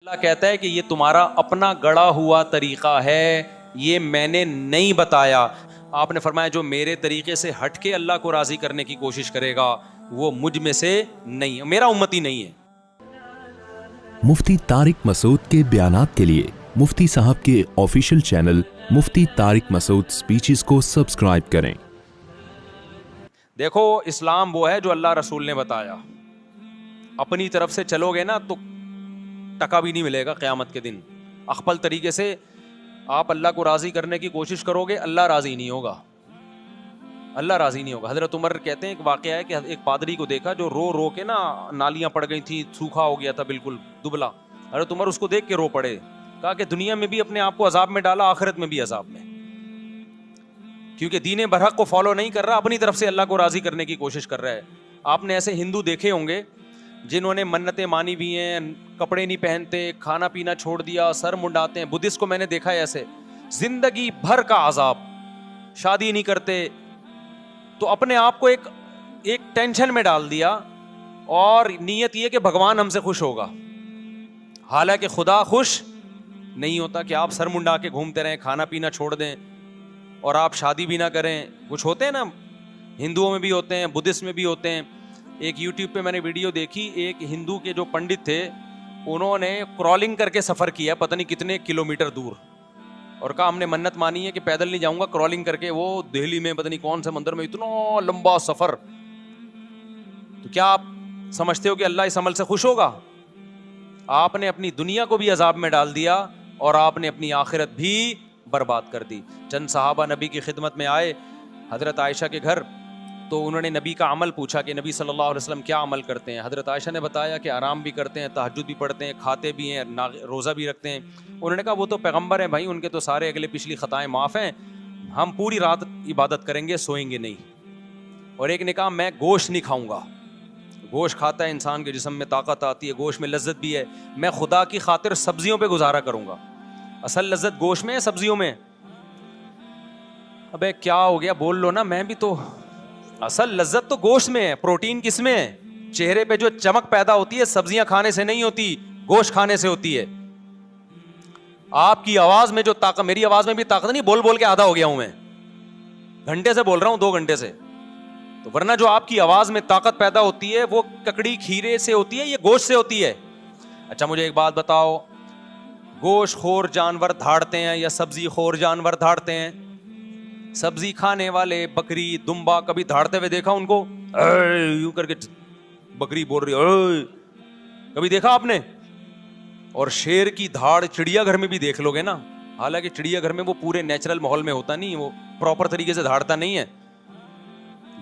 اللہ کہتا ہے کہ یہ تمہارا اپنا گڑا ہوا طریقہ ہے، یہ میں نے نہیں بتایا. آپ نے فرمایا جو میرے طریقے سے ہٹ کے اللہ کو راضی کرنے کی کوشش کرے گا وہ مجھ میں سے نہیں ہے، میرا امتی نہیں ہے. مفتی طارق مسعود کے بیانات کے لیے مفتی صاحب کے آفیشیل چینل مفتی طارق مسعود سپیچز کو سبسکرائب کریں. دیکھو اسلام وہ ہے جو اللہ رسول نے بتایا، اپنی طرف سے چلو گے نا تو ٹکا بھی نہیں ملے گا قیامت کے دن. اخپل طریقے سے آپ اللہ کو راضی کرنے کی کوشش کرو گے، اللہ راضی نہیں ہوگا، اللہ راضی نہیں ہوگا. حضرت عمر کہتے ہیں ایک واقعہ ہے کہ ایک پادری کو دیکھا جو رو رو کے نا نالیاں پڑ گئی تھیں، سوکھا ہو گیا تھا بالکل دبلا. حضرت عمر اس کو دیکھ کے رو پڑے، کہا کہ دنیا میں بھی اپنے آپ کو عذاب میں ڈالا، آخرت میں بھی عذاب میں، کیونکہ دین برحق کو فالو نہیں کر رہا، اپنی طرف سے اللہ کو راضی کرنے کی کوشش کر رہا ہے. آپ نے ایسے ہندو دیکھے ہوں گے جنہوں نے منتیں مانی بھی ہیں، کپڑے نہیں پہنتے، کھانا پینا چھوڑ دیا، سر منڈاتے ہیں. بدھسٹ کو میں نے دیکھا ہے ایسے، زندگی بھر کا عذاب، شادی نہیں کرتے، تو اپنے آپ کو ایک ٹینشن میں ڈال دیا اور نیت یہ کہ بھگوان ہم سے خوش ہوگا. حالانکہ خدا خوش نہیں ہوتا کہ آپ سر منڈا کے گھومتے رہیں، کھانا پینا چھوڑ دیں اور آپ شادی بھی نہ کریں. کچھ ہوتے ہیں نا، ہندوؤں میں بھی ہوتے ہیں، بدھسٹ میں بھی ہوتے ہیں. ایک یوٹیوب پہ میں نے ویڈیو دیکھی، ایک ہندو کے جو پنڈت تھے انہوں نے کرالنگ کر کے سفر کیا پتہ نہیں کتنے کلومیٹر دور، اور کہا ہم نے منت مانی ہے کہ پیدل نہیں جاؤں گا، کرالنگ کر کے. وہ دہلی میں پتہ نہیں کون سے مندر میں، اتنا لمبا سفر. تو کیا آپ سمجھتے ہو کہ اللہ اس عمل سے خوش ہوگا؟ آپ نے اپنی دنیا کو بھی عذاب میں ڈال دیا اور آپ نے اپنی آخرت بھی برباد کر دی. چند صحابہ نبی کی خدمت میں آئے حضرت عائشہ کے گھر، تو انہوں نے نبی کا عمل پوچھا کہ نبی صلی اللہ علیہ وسلم کیا عمل کرتے ہیں. حضرت عائشہ نے بتایا کہ آرام بھی کرتے ہیں، تہجد بھی پڑھتے ہیں، کھاتے بھی ہیں، روزہ بھی رکھتے ہیں. انہوں نے کہا وہ تو پیغمبر ہیں بھائی، ان کے تو سارے اگلے پچھلی خطائیں معاف ہیں، ہم پوری رات عبادت کریں گے، سوئیں گے نہیں. اور ایک نے کہا میں گوشت نہیں کھاؤں گا، گوشت کھاتا ہے انسان کے جسم میں طاقت آتی ہے، گوشت میں لذت بھی ہے، میں خدا کی خاطر سبزیوں پہ گزارا کروں گا. اصل لذت گوشت میں ہے سبزیوں میں؟ ابے کیا ہو گیا، بول لو نا. میں بھی تو، اصل لذت تو گوشت میں ہے، پروٹین کس میں ہے؟ چہرے پہ جو چمک پیدا ہوتی ہے سبزیاں کھانے سے نہیں ہوتی، گوشت کھانے سے ہوتی ہے. آپ کی آواز میں جو طاقت، میری آواز میں بھی طاقت نہیں، بول بول کے آدھا ہو گیا ہوں میں، گھنٹے سے بول رہا ہوں، 2 گھنٹے سے. تو ورنہ جو آپ کی آواز میں طاقت پیدا ہوتی ہے وہ ککڑی کھیرے سے ہوتی ہے، یہ گوشت سے ہوتی ہے. اچھا مجھے ایک بات بتاؤ، گوشت خور جانور دھاڑتے ہیں یا سبزی خور جانور دھاڑتے ہیں؟ سبزی کھانے والے بکری دمبا کبھی دھاڑتے ہوئے دیکھا ان کو؟ یوں کر کے بکری بول رہی، کبھی دیکھا آپ نے؟ اور شیر کی دھاڑ چڑیا گھر میں بھی دیکھ لو گے نا، حالانکہ چڑیا گھر میں وہ پورے نیچرل ماحول میں ہوتا نہیں، وہ پراپر طریقے سے دھاڑتا نہیں ہے،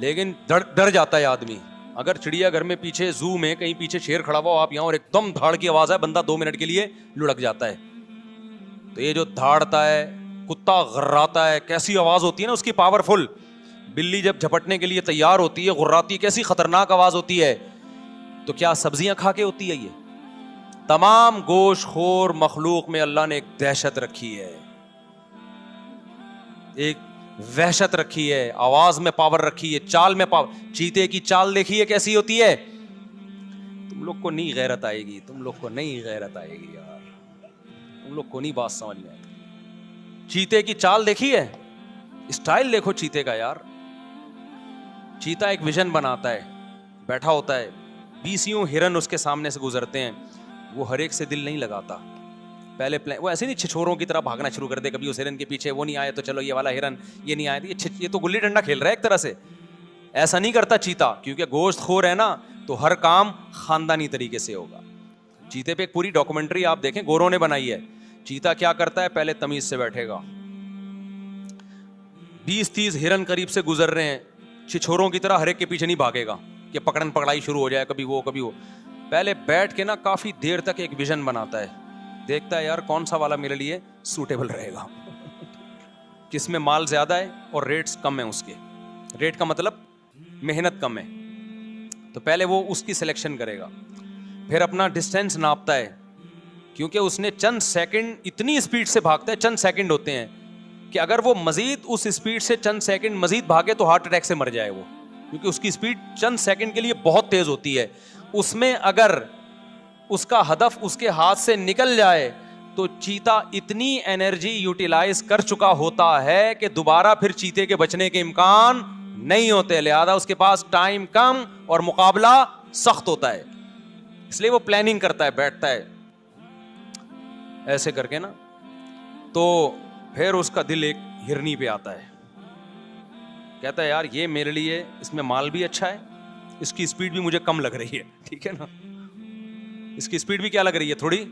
لیکن ڈر جاتا ہے آدمی. اگر چڑیا گھر میں پیچھے زو میں کہیں پیچھے شیر کھڑا ہوا آپ یہاں اور ایک دم دھاڑ کی آواز ہے، بندہ 2 منٹ کے لیے لڑک جاتا ہے. تو یہ جو دھاڑتا ہے، کتا غراتا ہے، کیسی آواز ہوتی ہے نا اس کی، پاورفل. بلی جب جھپٹنے کے لیے تیار ہوتی ہے، غراتی، کیسی خطرناک آواز ہوتی ہے. تو کیا سبزیاں کھا کے ہوتی ہے؟ یہ تمام گوشت خور مخلوق میں اللہ نے ایک دہشت رکھی ہے، ایک وحشت رکھی ہے، آواز میں پاور رکھی ہے، چال میں پاور. چیتے کی چال دیکھیے کیسی ہوتی ہے. تم لوگ کو نہیں غیرت آئے گی، تم لوگ کو نہیں غیرت آئے گی یار، تم لوگ کو نہیں بات سمجھ میں آئے گی. چیتے کی چال دیکھی ہے، اسٹائل دیکھو چیتے کا یار. چیتا ایک ویژن بناتا ہے، بیٹھا ہوتا ہے، 20 ہرن اس کے سامنے سے گزرتے ہیں، وہ ہر ایک سے دل نہیں لگاتا. پہلے وہ ایسے نہیں چھچوروں کی طرح بھاگنا شروع کر دے کبھی اس ہرن کے پیچھے، وہ نہیں آیا تو چلو یہ والا ہرن، یہ نہیں آیا یہ تو گلی ڈنڈا کھیل رہا ہے ایک طرح سے. ایسا نہیں کرتا چیتا، کیونکہ گوشت خور ہے نا، تو ہر کام خاندانی طریقے سے ہوگا. چیتے پہ ایک پوری ڈاکومنٹری آپ دیکھیں، گوروں نے بنائی ہے. چیتا کیا کرتا ہے، پہلے تمیز سے بیٹھے گا، 20-30 ہرن قریب سے گزر رہے ہیں، چھچوروں کی طرح ہر ایک کے پیچھے نہیں بھاگے گا کہ پکڑن پکڑائی شروع ہو جائے، کبھی وہ کبھی وہ. پہلے بیٹھ کے نا کافی دیر تک ایک ویژن بناتا ہے، دیکھتا ہے یار کون سا والا میرے لیے سوٹیبل رہے گا، جس میں مال زیادہ ہے اور ریٹس کم ہیں. اس کے ریٹ کا مطلب محنت کم ہے، تو پہلے وہ اس کی سلیکشن کرے گا. پھر اپنا ڈسٹینس ناپتا ہے، کیونکہ اس نے چند سیکنڈ اتنی اسپیڈ سے بھاگتا ہے، چند سیکنڈ ہوتے ہیں کہ اگر وہ مزید اس اسپیڈ سے چند سیکنڈ مزید بھاگے تو ہارٹ اٹیک سے مر جائے وہ، کیونکہ اس کی اسپیڈ چند سیکنڈ کے لیے بہت تیز ہوتی ہے. اس میں اگر اس کا ہدف اس کے ہاتھ سے نکل جائے تو چیتا اتنی انرجی یوٹیلائز کر چکا ہوتا ہے کہ دوبارہ پھر چیتے کے بچنے کے امکان نہیں ہوتے. لہذا اس کے پاس ٹائم کم اور مقابلہ سخت ہوتا ہے, اس لیے وہ پلاننگ کرتا ہے, بیٹھتا ہے ایسے کر کے نا. تو پھر اس کا دل ایک ہرنی پہ آتا ہے, کہتا ہے یار یہ میرے لیے اس میں مال بھی اچھا ہے, اس کی اسپیڈ بھی مجھے کم لگ رہی ہے, ٹھیک ہے نا, اس کی اسپیڈ بھی کیا لگ رہی ہے تھوڑی,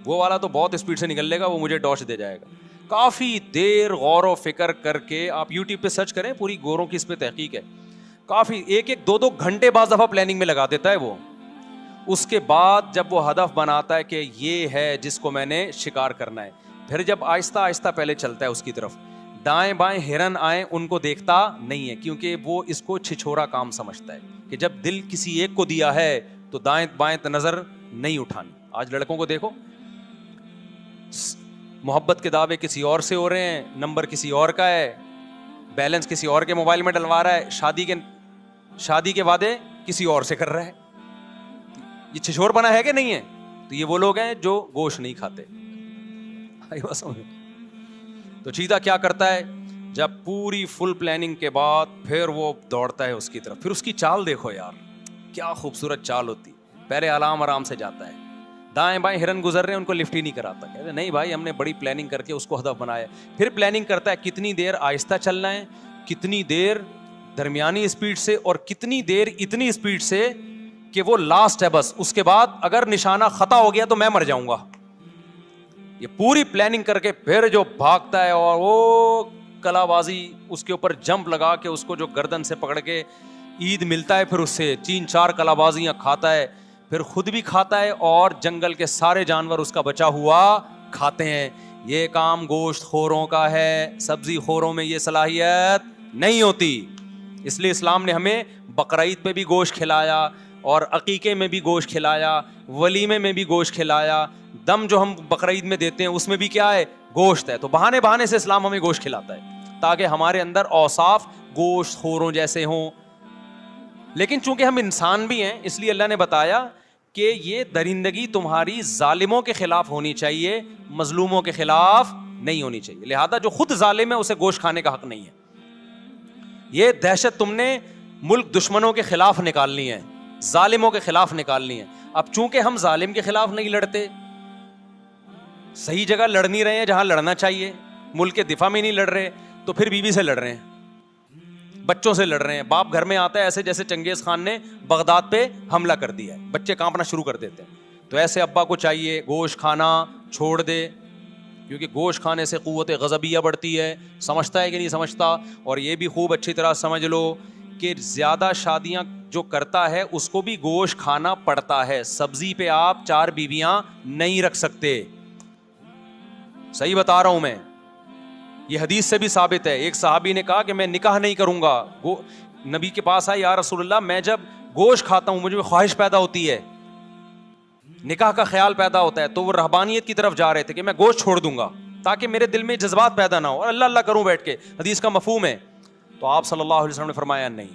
وہ والا تو بہت اسپیڈ سے نکل لے گا, وہ مجھے ڈاش دے جائے گا. کافی دیر غور و فکر کر کے, آپ یوٹیوب پہ سرچ کریں, پوری گوروں کی اس پہ تحقیق ہے, کافی ایک ایک 2 گھنٹے بعض دفعہ پلاننگ میں لگا دیتا ہے وہ. اس کے بعد جب وہ ہدف بناتا ہے کہ یہ ہے جس کو میں نے شکار کرنا ہے, پھر جب آہستہ آہستہ پہلے چلتا ہے اس کی طرف, دائیں بائیں ہرن آئیں ان کو دیکھتا نہیں ہے, کیونکہ وہ اس کو چھچھورا کام سمجھتا ہے کہ جب دل کسی ایک کو دیا ہے تو دائیں بائیں نظر نہیں اٹھانی. آج لڑکوں کو دیکھو, محبت کے دعوے کسی اور سے ہو رہے ہیں, نمبر کسی اور کا ہے, بیلنس کسی اور کے موبائل میں ڈلوا رہا ہے, شادی کے وعدے کسی اور سے کر رہا ہے. یہ چھچور بنا ہے کہ نہیں ہے؟ تو یہ وہ لوگ ہیں جو گوشت نہیں کھاتے. تو چیتا کیا کرتا ہے, جب پوری فل پلاننگ کے بعد پھر وہ دوڑتا ہے اس کی طرف. پھر اس کی چال دیکھو یار, کیا خوبصورت چال ہوتی. پہلے آرام سے جاتا ہے, دائیں بائیں ہرن گزر رہے ہیں ان کو لفٹ ہی نہیں کراتا, کہتے نہیں بھائی ہم نے بڑی پلاننگ کر کے اس کو ہدف بنایا. پھر پلاننگ کرتا ہے کتنی دیر آہستہ چلنا ہے, کتنی دیر درمیانی اسپیڈ سے, اور کتنی دیر اتنی اسپیڈ سے کہ وہ لاسٹ ہے بس, اس کے بعد اگر نشانہ خطا ہو گیا تو میں مر جاؤں گا. یہ پوری پلاننگ کر کے پھر جو بھاگتا ہے, اور وہ کلا بازی اس کے اوپر جمپ لگا کے اس کو جو گردن سے پکڑ کے عید ملتا ہے, پھر اس سے 3-4 کلا بازیاں کھاتا ہے, پھر خود بھی کھاتا ہے اور جنگل کے سارے جانور اس کا بچا ہوا کھاتے ہیں. یہ کام گوشت خوروں کا ہے, سبزی خوروں میں یہ صلاحیت نہیں ہوتی. اس لیے اسلام نے ہمیں بقرعید پہ بھی گوشت کھلایا, اور عقیقے میں بھی گوشت کھلایا, ولیمے میں بھی گوشت کھلایا, دم جو ہم بقرعید میں دیتے ہیں اس میں بھی کیا ہے, گوشت ہے. تو بہانے سے اسلام ہمیں گوشت کھلاتا ہے تاکہ ہمارے اندر اوصاف گوشت خوروں جیسے ہوں. لیکن چونکہ ہم انسان بھی ہیں, اس لیے اللہ نے بتایا کہ یہ درندگی تمہاری ظالموں کے خلاف ہونی چاہیے, مظلوموں کے خلاف نہیں ہونی چاہیے. لہذا جو خود ظالم ہے اسے گوشت کھانے کا حق نہیں ہے. یہ دہشت تم نے ملک دشمنوں کے خلاف نکالنی ہے, ظالموں کے خلاف نکالنی ہے. اب چونکہ ہم ظالم کے خلاف نہیں لڑتے, صحیح جگہ لڑ نہیں رہے ہیں جہاں لڑنا چاہیے, ملک کے دفاع میں نہیں لڑ رہے, تو پھر بیوی سے لڑ رہے ہیں, بچوں سے لڑ رہے ہیں. باپ گھر میں آتا ہے ایسے جیسے چنگیز خان نے بغداد پہ حملہ کر دیا ہے, بچے کانپنا شروع کر دیتے ہیں. تو ایسے ابا کو چاہیے گوشت کھانا چھوڑ دے, کیونکہ گوشت کھانے سے قوت غضبیہ بڑھتی ہے. سمجھتا ہے کہ نہیں سمجھتا؟ اور یہ بھی خوب اچھی طرح سمجھ لو کہ زیادہ شادیاں جو کرتا ہے اس کو بھی گوشت کھانا پڑتا ہے. سبزی پہ آپ 4 بیویاں نہیں رکھ سکتے, صحیح بتا رہا ہوں میں, یہ حدیث سے بھی ثابت ہے. ایک صحابی نے کہا کہ میں نکاح نہیں کروں گا, نبی کے پاس آئے, یا رسول اللہ میں جب گوشت کھاتا ہوں مجھے خواہش پیدا ہوتی ہے, نکاح کا خیال پیدا ہوتا ہے. تو وہ رہبانیت کی طرف جا رہے تھے کہ میں گوشت چھوڑ دوں گا تاکہ میرے دل میں جذبات پیدا نہ ہو اور اللہ اللہ کروں بیٹھ کے. حدیث کا مفہوم ہے. تو آپ صلی اللہ علیہ وسلم نے فرمایا نہیں,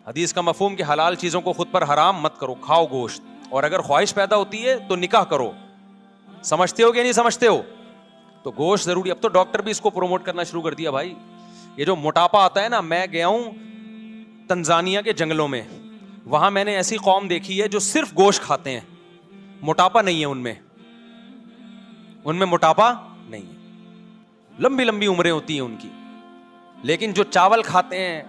حدیث کا مفہوم کہ حلال چیزوں کو خود پر حرام مت کرو, کھاؤ گوشت, اور اگر خواہش پیدا ہوتی ہے تو نکاح کرو. سمجھتے ہو کہ نہیں سمجھتے ہو؟ تو گوشت ضروری. اب تو ڈاکٹر بھی اس کو پروموٹ کرنا شروع کر دیا بھائی. یہ جو موٹاپا آتا ہے نا, میں گیا ہوں تنزانیہ کے جنگلوں میں, وہاں میں نے ایسی قوم دیکھی ہے جو صرف گوشت کھاتے ہیں, موٹاپا نہیں ہے ان میں موٹاپا نہیں ہے, لمبی لمبی عمریں ہوتی ہیں ان کی. لیکن جو چاول کھاتے ہیں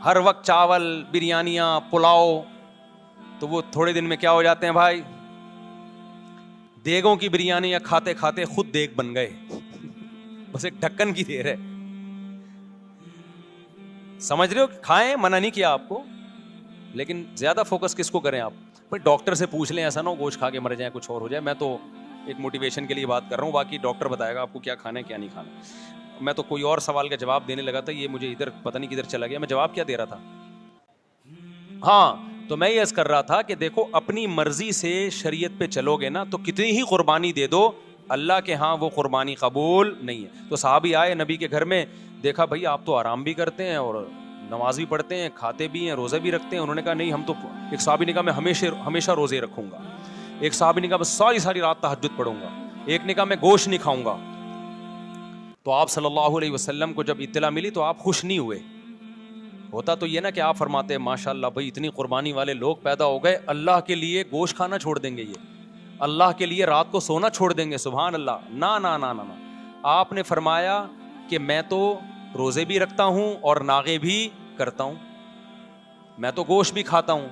ہر وقت, چاول, بریانیاں, پلاؤ, تو وہ تھوڑے دن میں کیا ہو جاتے ہیں بھائی, دیگوں کی بریانیاں کھاتے کھاتے خود دیگ بن گئے. بس ایک ڈھکن کی دیر ہے. سمجھ رہے ہو؟ کھائیں, منع نہیں کیا آپ کو, لیکن زیادہ فوکس کس کو کریں آپ؟ بھائی ڈاکٹر سے پوچھ لیں, ایسا نہ ہو گوشت کھا کے مر جائیں, کچھ اور ہو جائے. میں تو ایک موٹیویشن کے لیے بات کر رہا ہوں, باقی ڈاکٹر بتائے گا آپ کو کیا کھانا ہے کیا نہیں کھانا. میں تو کوئی اور سوال کا جواب دینے لگا تھا, یہ مجھے ادھر پتہ نہیں کدھر چلا گیا. میں جواب کیا دے رہا تھا؟ ہاں, تو میں یہ عرض کر رہا تھا کہ دیکھو اپنی مرضی سے شریعت پہ چلو گے نا تو کتنی ہی قربانی دے دو, اللہ کے ہاں وہ قربانی قبول نہیں ہے. تو صحابی آئے نبی کے گھر میں, دیکھا بھائی آپ تو آرام بھی کرتے ہیں اور نماز بھی پڑھتے ہیں, کھاتے بھی ہیں, روزے بھی رکھتے ہیں. انہوں نے کہا نہیں, ہم تو, ایک صحابی نے کہا میں ہمیشہ روزے رکھوں گا, ایک صحابی نے کہا بس ساری رات تہجد پڑھوں گا, ایک نے کہا میں گوشت نہیں کھاؤں گا. تو آپ صلی اللہ علیہ وسلم کو جب اطلاع ملی تو آپ خوش نہیں ہوئے. ہوتا تو یہ نا کہ آپ فرماتے ہیں ماشاء اللہ بھائی اتنی قربانی والے لوگ پیدا ہو گئے, اللہ کے لیے گوشت کھانا چھوڑ دیں گے, یہ اللہ کے لیے رات کو سونا چھوڑ دیں گے, سبحان اللہ. نا نا نا نا نا, آپ نے فرمایا کہ میں تو روزے بھی رکھتا ہوں اور ناغے بھی کرتا ہوں, میں تو گوشت بھی کھاتا ہوں,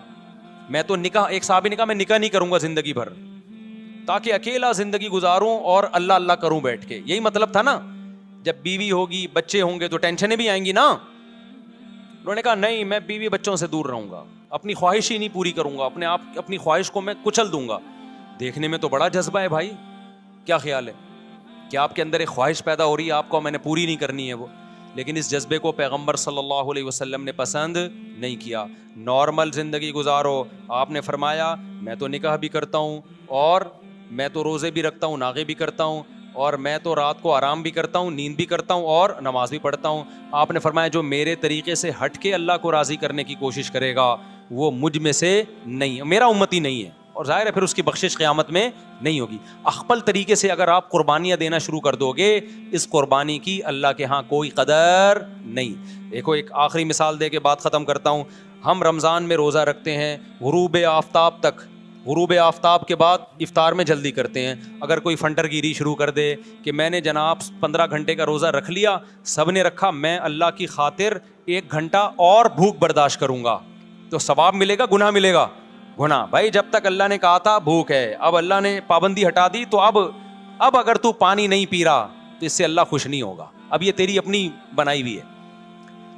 میں تو نکاح, ایک صحابی نے کہا میں نکاح نہیں کروں گا زندگی بھر, تاکہ اکیلا زندگی گزاروں اور اللہ اللہ کروں بیٹھ کے. یہی مطلب تھا نا, جب بیوی ہوگی بچے ہوں گے تو ٹینشنیں بھی آئیں گی نا. انہوں نے کہا نہیں, میں بیوی بچوں سے دور رہوں گا, اپنی خواہش ہی نہیں پوری کروں گا, اپنی خواہش کو میں کچل دوں گا. دیکھنے میں تو بڑا جذبہ ہے بھائی, کیا خیال ہے کہ آپ کے اندر ایک خواہش پیدا ہو رہی ہے, آپ کو میں نے پوری نہیں کرنی ہے وہ, لیکن اس جذبے کو پیغمبر صلی اللہ علیہ وسلم نے پسند نہیں کیا. نارمل زندگی گزارو. آپ نے فرمایا میں تو نکاح بھی کرتا ہوں اور میں تو روزے بھی رکھتا ہوں, ناغے بھی کرتا ہوں, اور میں تو رات کو آرام بھی کرتا ہوں, نیند بھی کرتا ہوں اور نماز بھی پڑھتا ہوں. آپ نے فرمایا جو میرے طریقے سے ہٹ کے اللہ کو راضی کرنے کی کوشش کرے گا وہ مجھ میں سے نہیں, میرا امتی نہیں ہے, اور ظاہر ہے پھر اس کی بخشش قیامت میں نہیں ہوگی. اخپل طریقے سے اگر آپ قربانیاں دینا شروع کر دو گے, اس قربانی کی اللہ کے ہاں کوئی قدر نہیں. دیکھو ایک آخری مثال دے کے بات ختم کرتا ہوں. ہم رمضان میں روزہ رکھتے ہیں غروب آفتاب تک, غروب آفتاب کے بعد افطار میں جلدی کرتے ہیں. اگر کوئی فنٹر گیری شروع کر دے کہ میں نے جناب 15 گھنٹے کا روزہ رکھ لیا, سب نے رکھا, میں اللہ کی خاطر 1 گھنٹا اور بھوک برداشت کروں گا, تو ثواب ملے گا گناہ ملے گا؟ گناہ. بھائی جب تک اللہ نے کہا تھا بھوک ہے, اب اللہ نے پابندی ہٹا دی, تو اب اگر تو پانی نہیں پی رہا تو اس سے اللہ خوش نہیں ہوگا, اب یہ تیری اپنی بنائی ہوئی ہے.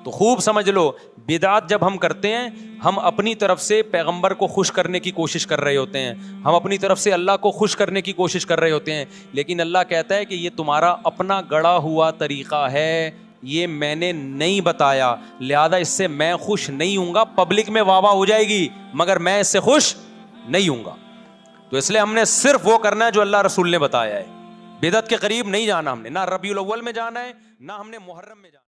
تو خوب سمجھ لو, بدعات جب ہم کرتے ہیں ہم اپنی طرف سے پیغمبر کو خوش کرنے کی کوشش کر رہے ہوتے ہیں, ہم اپنی طرف سے اللہ کو خوش کرنے کی کوشش کر رہے ہوتے ہیں, لیکن اللہ کہتا ہے کہ یہ تمہارا اپنا گڑا ہوا طریقہ ہے, یہ میں نے نہیں بتایا, لہذا اس سے میں خوش نہیں ہوں گا. پبلک میں واہ واہ ہو جائے گی مگر میں اس سے خوش نہیں ہوں گا. تو اس لیے ہم نے صرف وہ کرنا ہے جو اللہ رسول نے بتایا ہے. بدعت کے قریب نہیں جانا ہم نے, نہ ربیع الاول میں جانا ہے, نہ ہم نے محرم میں جانا ہے.